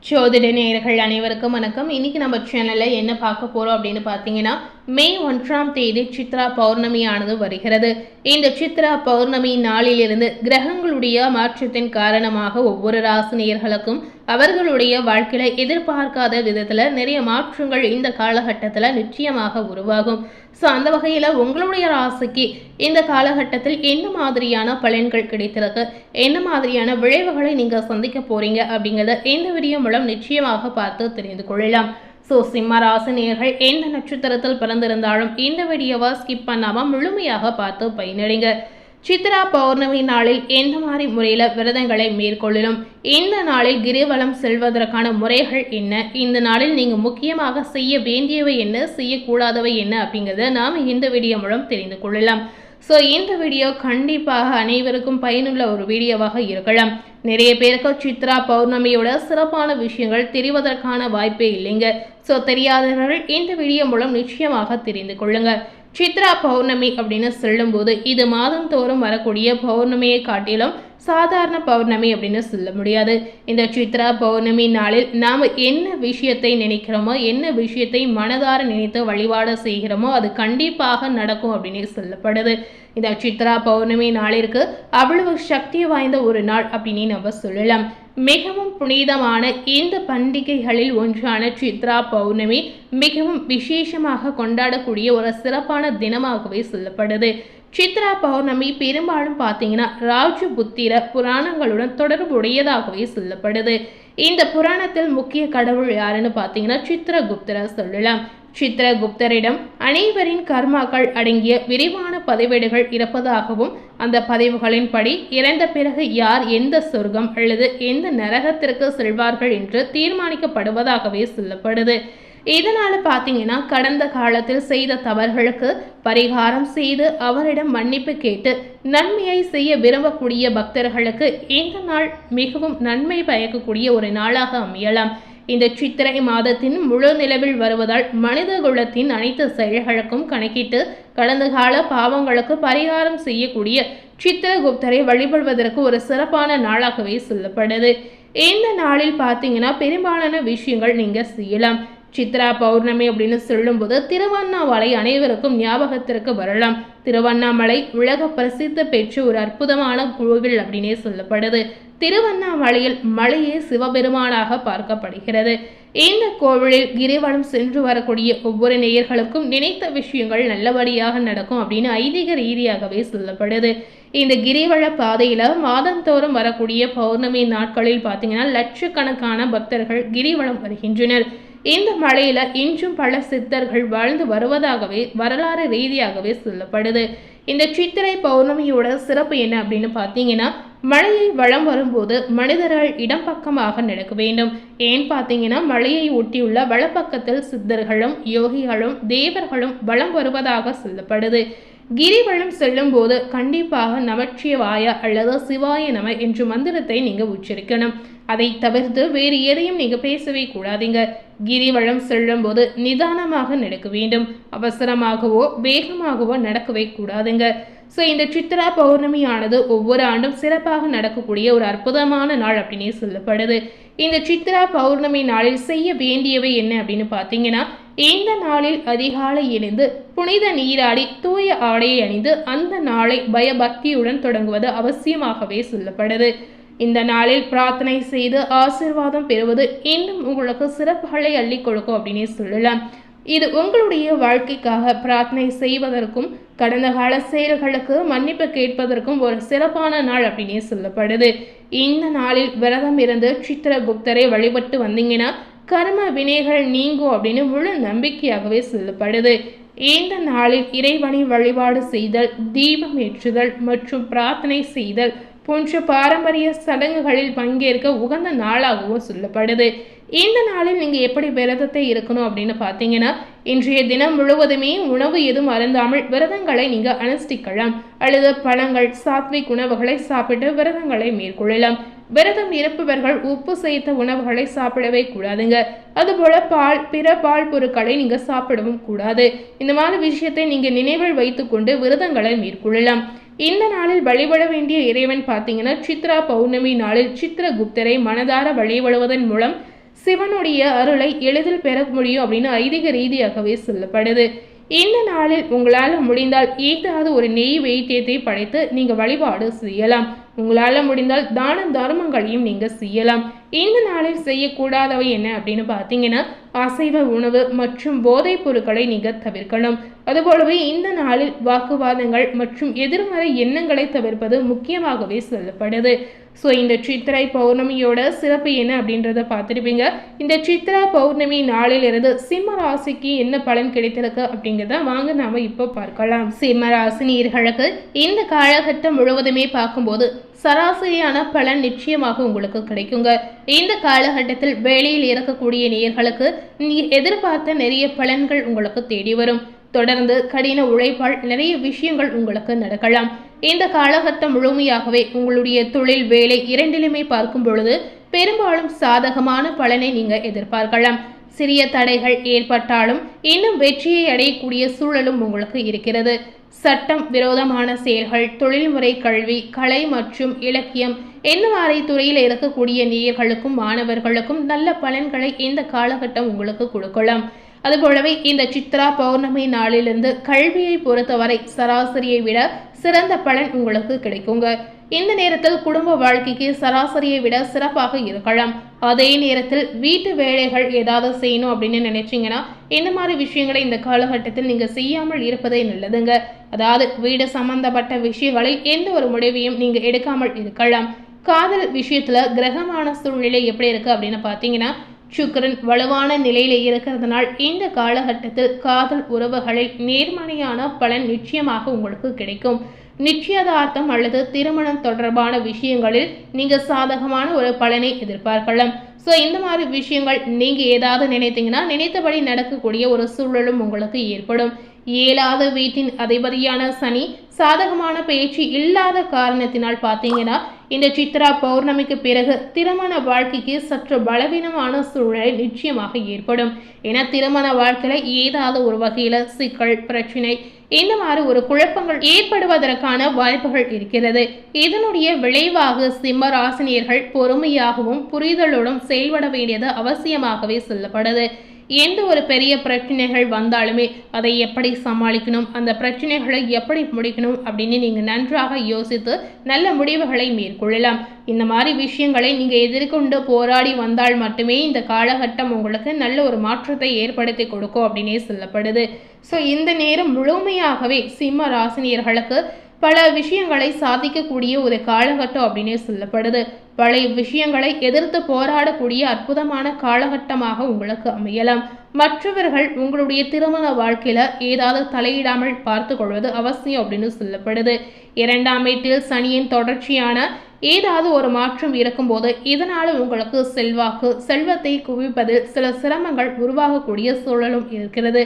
ஜோதிட நேயர்கள் அனைவருக்கும் வணக்கம். இன்னைக்கு நம்ம சேனல்ல என்ன பார்க்க போறோம் அப்படின்னு பார்த்தீங்கன்னா, மே 1ஆம் தேதி சித்ரா பௌர்ணமியானது வருகிறது. இந்த சித்ரா பௌர்ணமி நாளிலிருந்து கிரகங்களுடைய மாற்றத்தின் காரணமாக ஒவ்வொரு ராசி நேயர்களுக்கும் அவர்களுடைய வாழ்க்கையில எதிர்பார்க்காத விதத்துல நிறைய மாற்றங்கள் இந்த காலகட்டத்தில் நிச்சயமாக உருவாகும். ஸோ அந்த வகையில் உங்களுடைய ராசிக்கு இந்த காலகட்டத்தில் என்ன மாதிரியான பலன்கள் கிடைத்திருக்கு, என்ன மாதிரியான விளைவுகளை நீங்கள் சந்திக்க போறீங்க அப்படிங்கிறத இந்த வீடியோ மூலம் நிச்சயமாக பார்த்து தெரிந்து கொள்ளலாம். ஸோ சிம்ம ராசி நேயர்கள் எந்த நட்சத்திரத்தில் பிறந்திருந்தாலும் இந்த வீடியோவை ஸ்கிப் பண்ணாமல் முழுமையாக பார்த்து பயனடைங்க. சித்ரா பௌர்ணமி நாளில் எந்த மாதிரி முறையில் விரதங்களை மேற்கொள்ளலும், இந்த நாளில் கிரிவலம் செல்வதற்கான முறைகள் என்ன, இந்த நாளில் நீங்கள் முக்கியமாக செய்ய வேண்டியவை என்ன, செய்யக்கூடாதவை என்ன அப்படிங்கிறத நாம் இந்த வீடியோ மூலம் தெரிந்து கொள்ளலாம். ஸோ இந்த வீடியோ கண்டிப்பாக அனைவருக்கும் பயனுள்ள ஒரு வீடியோவாக இருக்கலாம். நிறைய பேருக்கு சித்ரா பௌர்ணமியோட சிறப்பான விஷயங்கள் தெரிவதற்கான வாய்ப்பே இல்லைங்க. ஸோ தெரியாதவர்கள் இந்த வீடியோ மூலம் நிச்சயமாக தெரிந்து கொள்ளுங்க. சித்ரா பௌர்ணமி அப்படின்னு சொல்லும்போது இது மாதந்தோறும் வரக்கூடிய பௌர்ணமியை காட்டிலும் சாதாரண பௌர்ணமி அப்படின்னு சொல்ல முடியாது. இந்த சித்ரா பௌர்ணமி நாளில் நாம் என்ன விஷயத்தை நினைக்கிறோமோ, என்ன விஷயத்தை மனதார நினைத்து வழிபாடு செய்கிறோமோ அது கண்டிப்பாக நடக்கும் அப்படின்னு சொல்லப்படுது. இந்த சித்ரா பௌர்ணமி நாளிற்கு அவ்வளவு சக்தி வாய்ந்த ஒரு நாள் அப்படின்னு நம்ம சொல்லலாம். மிகவும் புனிதமான இந்த பண்டிகைகளில் ஒன்றான சித்ரா பௌர்ணமி மிகவும் விசேஷமாக கொண்டாடக்கூடிய ஒரு சிறப்பான தினமாகவே சொல்லப்படுது. சித்ரா பௌர்ணமி பெரும்பாலும் பார்த்தீங்கன்னா ராஜபுத்திர புராணங்களுடன் தொடர்புடையதாகவே சொல்லப்படுது. இந்த புராணத்தில் முக்கிய கடவுள் யாருன்னு பார்த்தீங்கன்னா சித்ரகுப்தரை சொல்லலாம். சித்ரகுப்தரிடம் அனைவரின் கர்மாக்கள் அடங்கிய விரிவான பதிவேடுகள் இருப்பதாகவும், அந்த பதிவுகளின் படி இறந்த பிறகு யார் எந்த சொர்க்கம் அல்லது எந்த நரகத்திற்கு செல்வார்கள் என்று தீர்மானிக்கப்படுவதாகவே சொல்லப்படுது. இதனால பார்த்தீங்கன்னா கடந்த காலத்தில் செய்த தவறுகளுக்கு பரிகாரம் செய்து அவரிடம் மன்னிப்பு கேட்டு நன்மையை செய்ய விரும்பக்கூடிய பக்தர்களுக்கு இந்த நாள் மிகவும் நன்மை பயக்கக்கூடிய ஒரு நாளாக அமையலாம். இந்த சித்திரை மாதத்தின் முழு நிலவில் வருவதால் மனித குலத்தின் அனைத்து செயல்களுக்கும் கணக்கிட்டு கடந்த கால பாவங்களுக்கு பரிகாரம் செய்யக்கூடிய சித்திரகுப்தரை வழிபடுவதற்கு ஒரு சிறப்பான நாளாகவே சொல்லப்படுது. இந்த நாளில் பார்த்தீங்கன்னா பெரும்பாலான விஷயங்கள் நீங்க செய்யலாம். சித்ரா பௌர்ணமி அப்படின்னு சொல்லும்போது திருவண்ணாமலை அனைவருக்கும் ஞாபகத்திற்கு வரலாம். திருவண்ணாமலை உலக பிரசித்தி பெற்ற ஒரு அற்புதமான கோவில் அப்படின்னே சொல்லப்படுது. திருவண்ணாமலையில் மலையே சிவபெருமானாக பார்க்கப்படுகிறது. இந்த கோவிலில் கிரிவலம் சென்று வரக்கூடிய ஒவ்வொரு நேயர்களுக்கும் நினைத்த விஷயங்கள் நல்லபடியாக நடக்கும் அப்படின்னு ஐதீக ரீதியாகவே சொல்லப்படுது. இந்த கிரிவல பாதையில மாதந்தோறும் வரக்கூடிய பௌர்ணமி நாட்களில் பார்த்தீங்கன்னா லட்சக்கணக்கான பக்தர்கள் கிரிவலம் வருகின்றனர். இந்த மலையில இன்றும் பல சித்தர்கள் வாழ்ந்து வருவதாகவே வரலாறு ரீதியாகவே சொல்லப்படுது. இந்த சித்திரை பௌர்ணமியோட சிறப்பு என்ன அப்படின்னு பார்த்தீங்கன்னா, மலையை வளம் வரும்போது மனிதர்கள் இடம் பக்கமாக நடக்க வேண்டும். ஏன் பார்த்தீங்கன்னா மலையை ஒட்டியுள்ள வலப்பக்கத்தில் சித்தர்களும் யோகிகளும் தேவர்களும் வளம் வருவதாக சொல்லப்படுது. கிரிவலம் செல்லும் போது கண்டிப்பாக நமச்சிவாய அல்லது சிவாய நம என்ற மந்திரத்தை நீங்க உச்சரிக்கணும். அதை தவிர்த்து வேறு எதையும் நீங்க பேசவே கூடாதீங்க. கிரிவலம் செல்லும் போது நிதானமாக நடக்க வேண்டும். அவசரமாகவோ வேகமாகவோ நடக்கவே கூடாதுங்க. ஸோ இந்த சித்ரா பௌர்ணமியானது ஒவ்வொரு ஆண்டும் சிறப்பாக நடக்கக்கூடிய ஒரு அற்புதமான நாள் அப்படின்னே சொல்லப்படுது. இந்த சித்ரா பௌர்ணமி நாளில் செய்ய வேண்டியவை என்ன அப்படின்னு பார்த்தீங்கன்னா, இந்த நாளில் அதிகாலை எழுந்து புனித நீராடி தூய ஆடையை அணிந்து அந்த நாளை பயபக்தியுடன் தொடங்குவது அவசியமாகவே சொல்லப்படுது. இந்த நாளில் பிரார்த்தனை செய்து ஆசீர்வாதம் பெறுவது இன்னும் உங்களுக்கு சிறப்புகளை அள்ளி கொடுக்கும் அப்படின்னே சொல்லலாம். இது உங்களுடைய வாழ்க்கைக்காக பிரார்த்தனை செய்வதற்கும் கடந்த கால செயல்களுக்கு மன்னிப்பு கேட்பதற்கும் ஒரு சிறப்பான நாள் அப்படின்னே சொல்லப்படுது. இந்த நாளில் விரதம் இருந்து சித்திரகுப்தரை வழிபட்டு வந்தீங்கன்னா கர்ம வினைகள் நீங்கும் அப்படின்னு முழு நம்பிக்கையாகவே சொல்லப்படுது. இந்த நாளில் இறைவனை வழிபாடு செய்தல், தீபம் ஏற்றுதல் மற்றும் பிரார்த்தனை செய்தல் போன்ற பாரம்பரிய சடங்குகளில் பங்கேற்க உகந்த நாளாகவும் சொல்லப்படுது. இந்த நாளில் நீங்கள் எப்படி விரதத்தை இருக்கணும் அப்படின்னு பார்த்தீங்கன்னா, இன்றைய தினம் முழுவதுமே உணவு எதுவும் அருந்தாமல் விரதங்களை நீங்கள் அனுஷ்டிக்கலாம். அல்லது பழங்கள், சாத்விக் உணவுகளை சாப்பிட்டு விரதங்களை மேற்கொள்ளலாம். விரதம் இருப்பவர்கள் உப்பு சேர்த்த உணவுகளை சாப்பிடவே கூடாதுங்க. அதுபோல பால், பிற பால் பொருட்களை நீங்கள் சாப்பிடவும் கூடாது. இந்த மாதிரி விஷயத்தை நீங்கள் நினைவில் வைத்துக்கொண்டு விரதங்களை மேற்கொள்ளலாம். இந்த நாளில் வழிபட வேண்டிய இறைவன் பார்த்தீங்கன்னா சித்ரா பௌர்ணமி நாளில் சித்ரகுப்தரை மனதார வழிபடுவதன் மூலம் சிவனுடைய அருளை எளிதில் பெற முடியும் அப்படின்னு ஐதீக ரீதியாகவே சொல்லப்படுது. இந்த நாளில் உங்களால் முடிந்தால் ஏதாவது ஒரு நெய் வைத்தியத்தை படைத்து நீங்க வழிபாடு செய்யலாம். உங்களால் முடிந்தால் தான தர்மங்களையும் நீங்க செய்யலாம். இந்த நாளில் செய்யக்கூடாதவை என்ன அப்படின்னு பார்த்தீங்கன்னா, அசைவ உணவு மற்றும் போதைப் பொருட்களை நீங்க தவிர்க்கணும். அதுபோலவே இந்த நாளில் வாக்குவாதங்கள் மற்றும் எதிர்மறை எண்ணங்களை தவிர்ப்பது முக்கியமாகவே சொல்லப்படுது. ஸோ இந்த சித்திரை பௌர்ணமியோட சிறப்பு என்ன அப்படின்றத பார்த்துருப்பீங்க. இந்த சித்திரா பௌர்ணமி நாளிலிருந்து சிம்ம ராசிக்கு என்ன பலன் கிடைத்திருக்கு அப்படிங்கிறத வாங்க நாம இப்போ பார்க்கலாம். சிம்ம ராசினியர்களுக்கு இந்த காலகட்டம் முழுவதுமே பார்க்கும்போது சராசரியான பலன் நிச்சயமாக உங்களுக்கு கிடைக்குங்க. இந்த காலகட்டத்தில் வேலையில் இருக்கக்கூடிய நேயர்களுக்கு எதிர்பார்த்த நிறைய பலன்கள் உங்களுக்கு தேடி வரும். தொடர்ந்து கடின உழைப்பால் நிறைய விஷயங்கள் உங்களுக்கு நடக்கலாம். இந்த காலகட்டம் முழுமையாகவே உங்களுடைய தொழில் வேலை இரண்டிலுமே பார்க்கும் பொழுது பெரும்பாலும் சாதகமான பலனை நீங்க எதிர்பார்க்கலாம். சிறிய தடைகள் ஏற்பட்டாலும் இன்னும் வெற்றியை அடையக்கூடிய சூழலும் உங்களுக்கு இருக்கிறது. சட்டம் விரோதமான செயல்கள், தொழில்முறை கல்வி, கலை மற்றும் இலக்கியம் இந்த மாதிரி துறையில் இருக்கக்கூடிய நேயர்களுக்கும் மாணவர்களுக்கும் நல்ல பலன்களை இந்த காலகட்டம் உங்களுக்கு கொடுக்கலாம். அதுபோலவே இந்த சித்ரா பௌர்ணமி நாளிலிருந்து கல்வியை பொறுத்தவரை சராசரியை விட சிறந்த பலன் உங்களுக்கு கிடைக்குங்க. இந்த நேரத்தில் குடும்ப வாழ்க்கைக்கு சராசரியை விட சிறப்பாக இருக்கலாம். அதே நேரத்தில் வீட்டு வேலைகள் ஏதாவது செய்யணும் அப்படின்னு நினைச்சீங்கன்னா இந்த மாதிரி விஷயங்களை இந்த காலகட்டத்தில் நீங்க செய்யாமல் இருப்பதே நல்லதுங்க. அதாவது வீடு சம்பந்தப்பட்ட விஷயங்களில் எந்த ஒரு முடிவையும் நீங்க எடுக்காமல் இருக்கலாம். காதல் விஷயத்துல கிரகமான சூழ்நிலை எப்படி இருக்கு அப்படின்னு பார்த்தீங்கன்னா, சுக்கிரன் வலுவான நிலையில இருக்கிறதுனால் இந்த காலகட்டத்தில் காதல் உறவுகளில் நேர்மறையான பலன் நிச்சயமாக உங்களுக்கு கிடைக்கும். நிச்சயதார்த்தம் அல்லது திருமணம் தொடர்பான விஷயங்களில் நீங்க சாதகமான ஒரு பலனை எதிர்பார்க்கலாம். ஸோ இந்த மாதிரி விஷயங்கள் நீங்க ஏதாவது நினைத்தீங்கன்னா நினைத்தபடி நடக்கக்கூடிய ஒரு சூழலும் உங்களுக்கு ஏற்படும். இயலாத வீட்டின் அதிபதியான சனி சாதகமான பேச்சு இல்லாத காரணத்தினால் பார்த்தீங்கன்னா இந்த சித்ரா பௌர்ணமிக்கு பிறகு திருமண வாழ்க்கைக்கு சற்று பலவீனமான சூழல் நிச்சயமாக ஏற்படும். ஏன்னா திருமண வாழ்க்கையில ஏதாவது ஒரு வகையில சிக்கல், பிரச்சனை இந்த மாதிரி ஒரு குழப்பங்கள் ஏற்படுவதற்கான வாய்ப்புகள் இருக்கிறது. இதனுடைய விளைவாக சிம்ம ராசினியர்கள் பொறுமையாகவும் புரிதலுடன் செயல்பட வேண்டியது அவசியமாகவே சொல்லப்படுது. எந்த ஒரு பெரிய பிரச்சனைகள் வந்தாலுமே அதை எப்படி சமாளிக்கணும், அந்த பிரச்சனைகளை எப்படி முடிக்கணும் அப்படின்னு நீங்கள் நன்றாக யோசித்து நல்ல முடிவுகளை மேற்கொள்ளலாம். இந்த மாதிரி விஷயங்களை நீங்கள் எதிர்கொண்டு போராடி வந்தால் மட்டுமே இந்த காலகட்டம் உங்களுக்கு நல்ல ஒரு மாற்றத்தை ஏற்படுத்தி கொடுக்கும் அப்படின்னே சொல்லப்படுது. ஸோ இந்த நேரம் முழுமையாகவே சிம்ம ராசினியர்களுக்கு பல விஷயங்களை சாதிக்கக்கூடிய ஒரு காலகட்டம் அப்படின்னே சொல்லப்படுது. பழைய விஷயங்களை எதிர்த்து போராடக்கூடிய அற்புதமான காலகட்டமாக உங்களுக்கு அமையலாம். மற்றவர்கள் உங்களுடைய திருமண வாழ்க்கையில ஏதாவது தலையிடாமல் பார்த்து கொள்வது அவசியம் அப்படின்னு சொல்லப்படுது. 2ஆம் வீட்டில் சனியின் தொடர்ச்சியான ஏதாவது ஒரு மாற்றம் இருக்கும்போது இதனால உங்களுக்கு செல்வத்தை குவிப்பதில் சில சிரமங்கள் உருவாகக்கூடிய சூழலும் இருக்கிறது.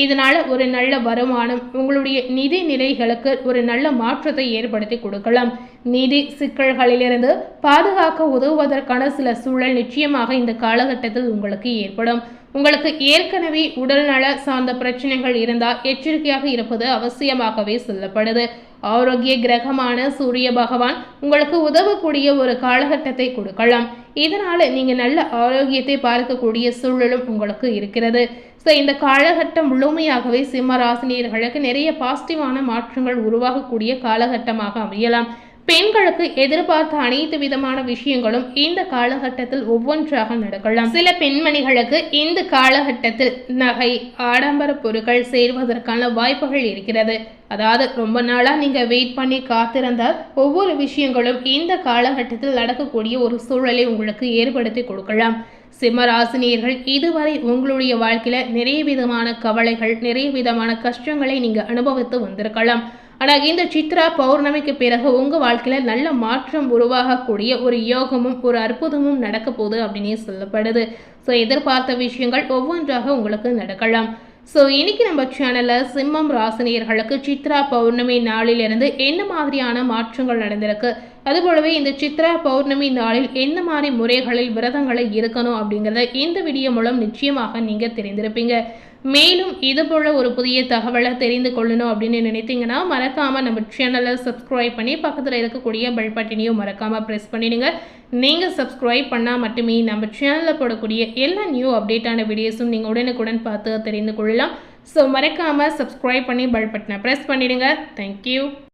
இதனால ஒரு நல்ல வருமானம் உங்களுடைய நிதி நிலைகளுக்கு ஒரு நல்ல மாற்றத்தை ஏற்படுத்தி கொடுக்கலாம். நிதி சிக்கல்களிலிருந்து பாதுகாக்க உதவுவதற்கான சில சூழல் நிச்சயமாக இந்த காலகட்டத்தில் உங்களுக்கு ஏற்படும். உங்களுக்கு ஏற்கனவே உடல்நல சார்ந்த பிரச்சனைகள் இருந்தால் எச்சரிக்கையாக இருப்பது அவசியமாகவே சொல்லப்படுது. ஆரோக்கிய கிரகமான சூரிய பகவான் உங்களுக்கு உதவக்கூடிய ஒரு காலகட்டத்தை கொடுக்கலாம். இதனால நீங்க நல்ல ஆரோக்கியத்தை பார்க்கக்கூடிய சூழலும் உங்களுக்கு இருக்கிறது. ஸோ இந்த காலகட்டம் முழுமையாகவே சிம்ம ராசினியர்களுக்கு நிறைய பாசிட்டிவான மாற்றங்கள் உருவாகக்கூடிய காலகட்டமாக அமையலாம். பெண்களுக்கு எதிர்பார்த்த அனைத்து விதமான விஷயங்களும் இந்த காலகட்டத்தில் ஒவ்வொன்றாக நடக்கலாம். சில பெண்மணிகளுக்கு இந்த காலகட்டத்தில் நகை, ஆடம்பர பொருட்கள் சேர்வதற்கான வாய்ப்புகள் இருக்கிறது. அதாவது ரொம்ப நாளா நீங்க வெயிட் பண்ணி காத்திருந்தால் ஒவ்வொரு விஷயங்களும் இந்த காலகட்டத்தில் நடக்கக்கூடிய ஒரு சூழலை உங்களுக்கு ஏற்படுத்தி கொடுக்கலாம். சிம்மராசினியர்கள் இதுவரை உங்களுடைய வாழ்க்கையில நிறைய விதமான கவலைகள், நிறைய விதமான கஷ்டங்களை நீங்க அனுபவித்து வந்திருக்கலாம். ஆனால் இந்த சித்ரா பௌர்ணமிக்கு பிறகு உங்கள் வாழ்க்கையில் நல்ல மாற்றம் உருவாகக்கூடிய ஒரு யோகமும் ஒரு அற்புதமும் நடக்க போகுது அப்படின்னே சொல்லப்படுது. ஸோ எதிர்பார்த்த விஷயங்கள் ஒவ்வொன்றாக உங்களுக்கு நடக்கலாம். ஸோ இன்னைக்கு நம்ம சேனலில் சிம்மம் ராசினியர்களுக்கு சித்ரா பௌர்ணமி நாளிலிருந்து என்ன மாதிரியான மாற்றங்கள் நடந்திருக்கு, அதுபோலவே இந்த சித்ரா பௌர்ணமி நாளில் எந்த மாதிரி முறைகளில் விரதங்களை இருக்கணும் அப்படிங்கிறத இந்த வீடியோ மூலம் நிச்சயமாக நீங்கள் தெரிந்திருப்பீங்க. மேலும் இது போல ஒரு புதிய தகவலை தெரிந்து கொள்ளணும் அப்படின்னு நினைத்தீங்கன்னா மறக்காமல் நம்ம சேனலை சப்ஸ்கிரைப் பண்ணி பக்கத்தில் இருக்கக்கூடிய பெல் பட்டனையும் மறக்காமல் ப்ரெஸ் பண்ணிடுங்க. நீங்கள் சப்ஸ்கிரைப் பண்ணால் மட்டுமே நம்ம சேனலில் போடக்கூடிய எல்லா நியூ அப்டேட்டான வீடியோஸும் நீங்கள் உடனுக்குடன் பார்த்து தெரிந்து கொள்ளலாம். ஸோ மறக்காமல் சப்ஸ்கிரைப் பண்ணி பெல் பட்டனை ப்ரெஸ் பண்ணிடுங்க. தேங்க்யூ.